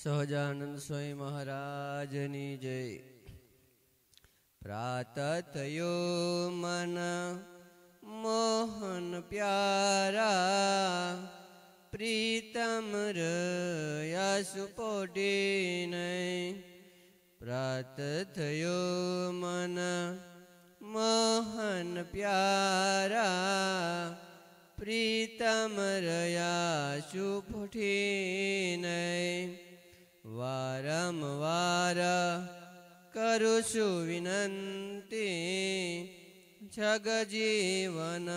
સહજાનંદ સ્વામી મહારાજની જય। પ્રાતઃ થયો મન મોહન પ્યારા, પ્રીતમ રહ્યા સુપોઢી નહીં। પ્રાતઃ થયો મન મોહન પ્યારા, પ્રીતમ રહ્યા સુપોઢી નહીં। વારંવાર કરું છું વિનંતી, જગજીવન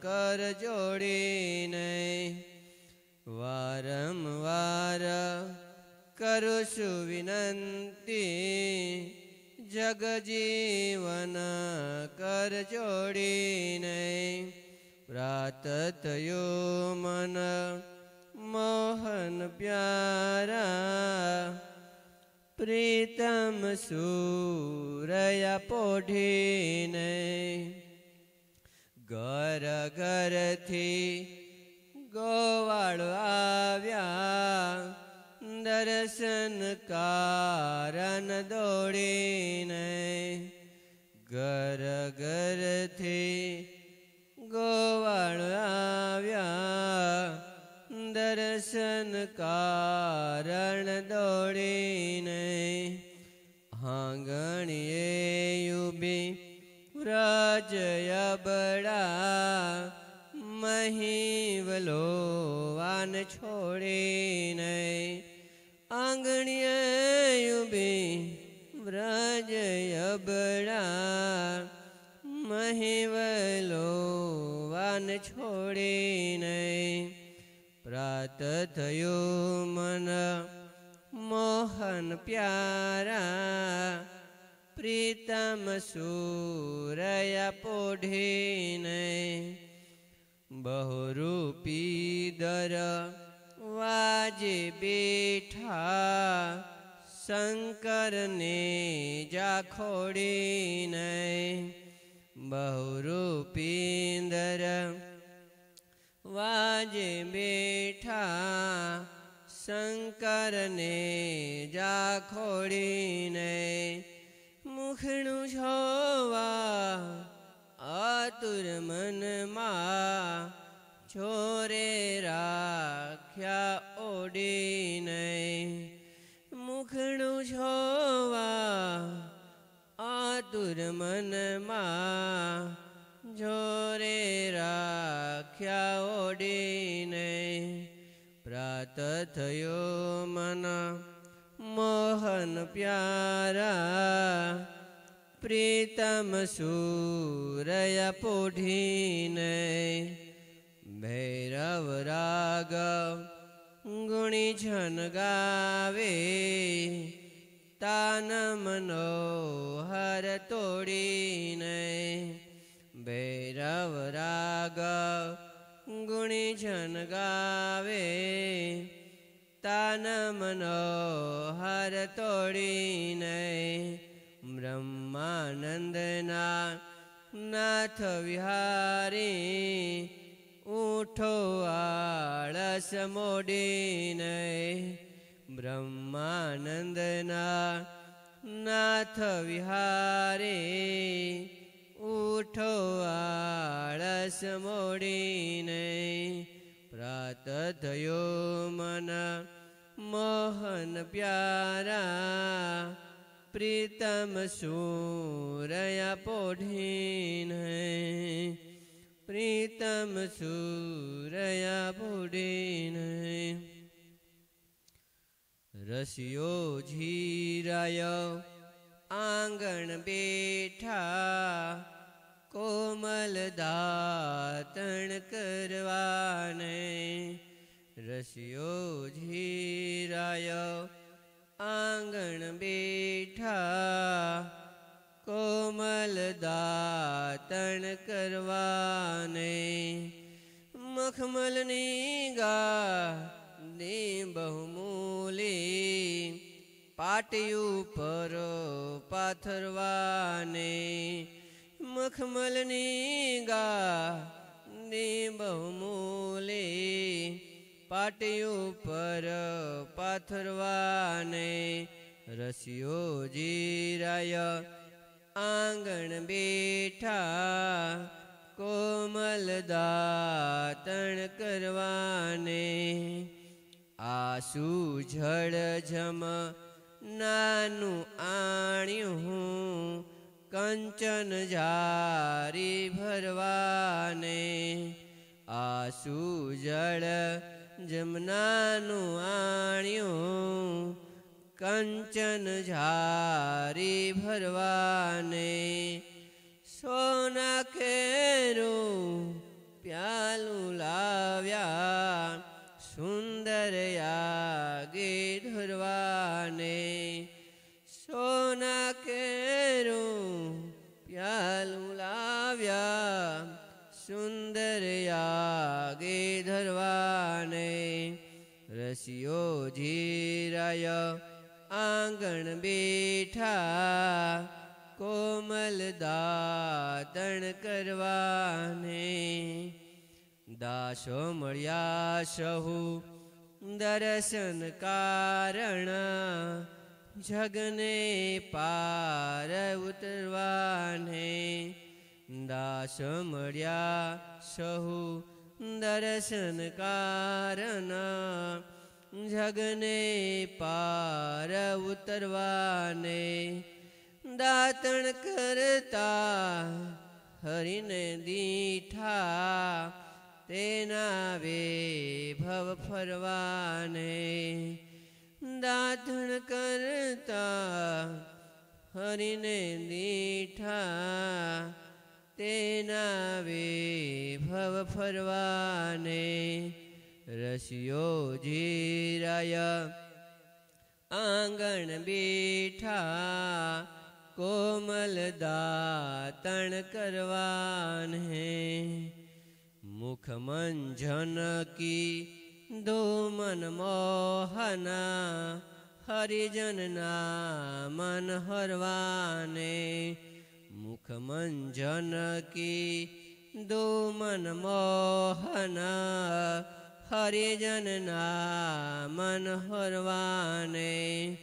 કર જોડીને। વારંવાર કરું છું વિનંતી, જગજીવન કર જોડીને। પ્રાતઃ થયો મન મોહન પ્યારા, પ્રીતમ સુરયા પોઢીને। ઘર ઘરથી ગોવાળો આવ્યા, દર્શન કારણ દોડીને। ઘર ઘરથી ગોવાળો આવ્યા, દર્શન કારણ દોડીને। આંગણીએ ઊભી વ્રજ અબળા, મહીવલો વાન છોડીને। આંગણીએ ઊભી વ્રજ અબળા, મહીવલો વાન છોડીને। પ્રાતઃ થયો મન મોહન પ્યારા, પ્રીતમ સુરયા પોઢીને। બહુરૂપી દર વાજે બેઠા, શંકરને જાખોડીને। બહુરૂપી દર વાજે બેઠા, શંકરને જાખોડીને। મુખનું જોવા આતુર મનમાં, છોરે રાખ્યા ઓડીને। મુખનું જોવા આતુર મનમાં, જોરે રાખ્યા ઓડીને। પ્રાતઃ થયો મન મોહન પ્યારા, પ્રીતમ સુરયા પોઢીને। ભૈરવ રાગ ગુણી જન ગાવે, તાન મનોહર તોડીને। ભૈરવ રાગ ગુણી જન ગાવે, તાન મનોહર તોડીને। બ્રહ્માનંદના નાથ વિહારી, ઉઠો આળસ મોડીને। બ્રહ્માનંદના નાથ વિહારી, ઉઠો આળસ મોડીને। પ્રાતઃ થયો મન મોહન પ્યારા, પ્રીતમ સુરયા પોઢીને। પ્રીતમ સુરયા પોઢીને। રસિયો ઝીરાયો આંગણ બેઠા, કોમલ દાતણ કરવાને। રસિયો ઝીરાયો આંગણ બેઠા, કોમલ દાતણ કરવાને। મખમલની ગા દે બહુમૂલી, પાટિયું પર પાથરવાને। મખમલની ગા દે બહુમૂલી, પાટી ઉપર પાથરવાને રસિયો જીરાય આંગણ બેઠા કોમલ દાતણ કરવાને આસુ જળ જમ નાનું આણ્યું કંચન જારી ભરવાને આસુ જળ જમનાનું આણ્યું કંચન જારી ભરવાને સોના કેરું પ્યાલું લાવ્યા સુંદર યાગે ધરવાને સોના કેરું પ્યાલું લાવ્યા સુંદર યાગે ધરવાને રસિયો જીરાય આંગણ બેઠા કોમલ દાતણ કરવાને દાસો મળ્યા સહુ દર્શન કારણ જગને પાર ઉતરવાને દાસ મળ્યા સહુ દર્શન કારણ જગને પાર ઉતરવાને દાતણ કરતા હરિને દીઠા તેના ભવ ફરવાને દાતણ કરતા હરિને દીઠા તેના ભવ ફરવાને રસિયો જીરાય આંગણ બેઠા કોમલ દાતણ કરવાને મુખ મંજન કી ધૂમન મોહના હરિજનના મન હરવાને મુખ મંજન કી ધૂમન મોહના હરિજનના મન હરવાને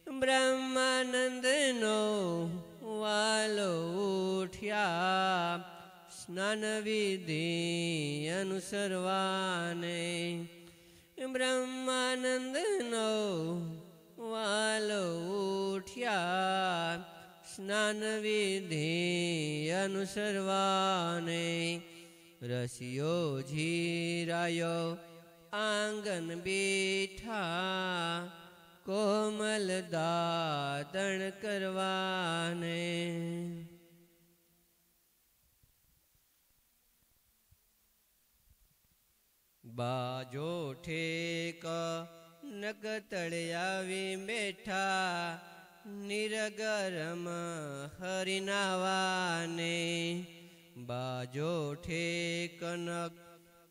બ્રહ્માનંદનો વાલો ઉઠ્યા સ્નાન વિધિ અનુસરવાને બ્રહ્માનંદનો વાલો ઉઠ્યા સ્નાન વિધિ અનુસરવાને રસિયો જીરાયો આંગન બેઠા કોમલ દાતણ કરવાને બાજો ઠેક નક તળે આવી બેઠા નિરગરમ હરિનાવાને બાજો ઠેક નક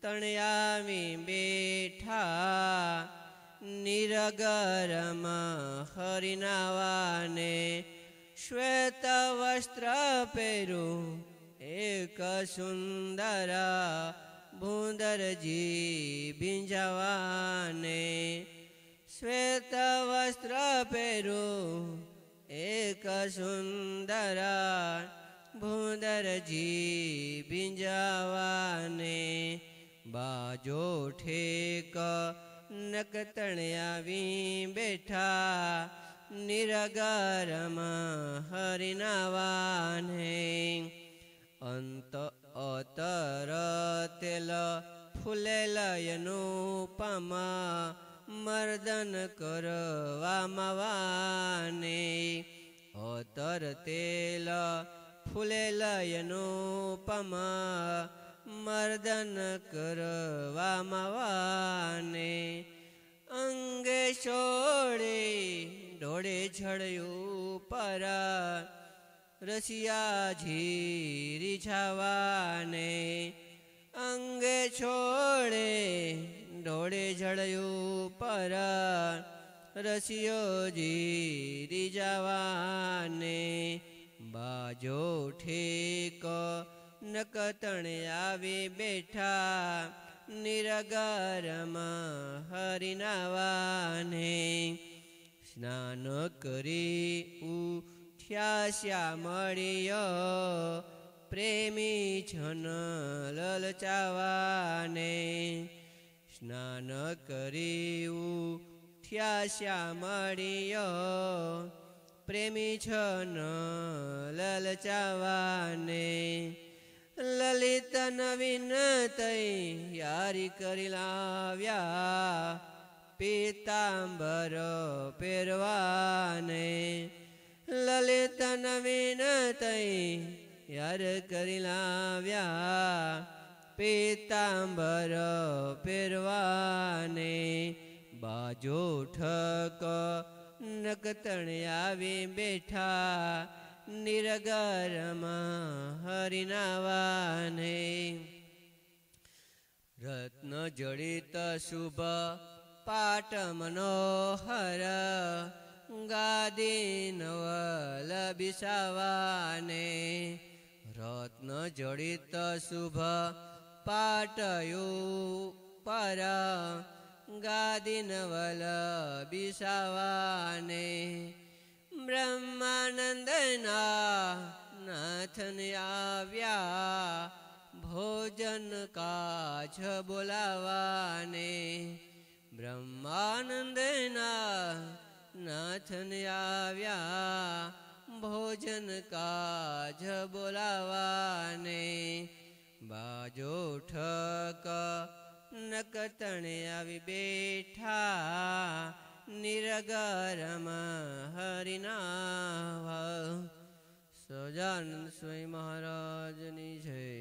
તણે આવી બેઠા નિરગરમ હરિનાવાને શ્વેત વસ્ત્ર પહેરું એક સુંદર ભૂંદરજી ભીંજવાને શ્વેત વસ્ત્ર પહેરું એક સુંદર ભૂંદરજી ભીંજવાને બાજો ઠેક નકતણ આવી બેઠા નિરગરમ હરિનાવાને અંત અતર તેલ ફૂલેલયનુપમ મર્દન કરવામાવાને અતર તેલ ફૂલેલયનુપમ મર્દન કરવામાવાને અંગે છોડે ઢોળે છડયું પર રસિયા ઝીરી છાવાને અંગે છોડે ઢોળે છડયું પર રસિયો ઝીરી જવાને બાજો ઠેક નકતણ આવી બેઠા નિરગરમાં હરિનાવાને સ્નાન કરી ઉઠ્યા શ્યામળિયો પ્રેમી છન લલચાવાને સ્નાન કરી ઉઠ્યા શ્યામળિયો પ્રેમી છન લલચાવાને લલિત નવીન તૈયારી કરી લાવ્યા પીતાંબર પહેરવાને લલિત નવીન તૈયાર કરી લાવ્યા પીતાંબર પહેરવાને બાજો ઠક નકતણે આવી બેઠા નિરગરમાં હરિનાવાને રત્ન જડિત શુભ પાટ મનોહર ગાદી નવલ બિસાવાને રત્ન જડિત શુભ પાટયો પર ગાદી નવલ બિસાવાને બ્રહ્માનંદના નાથન આવ્યા ભોજન કાજ બોલાવાને બ્રહ્માનંદના નાથન આવ્યા ભોજન કાજ બોલાવાને બાજો ઠક નકતણે આવી બેઠા નિરગરમાં હરિનાવા સહજાનંદ સ્વામી મહારાજની જય।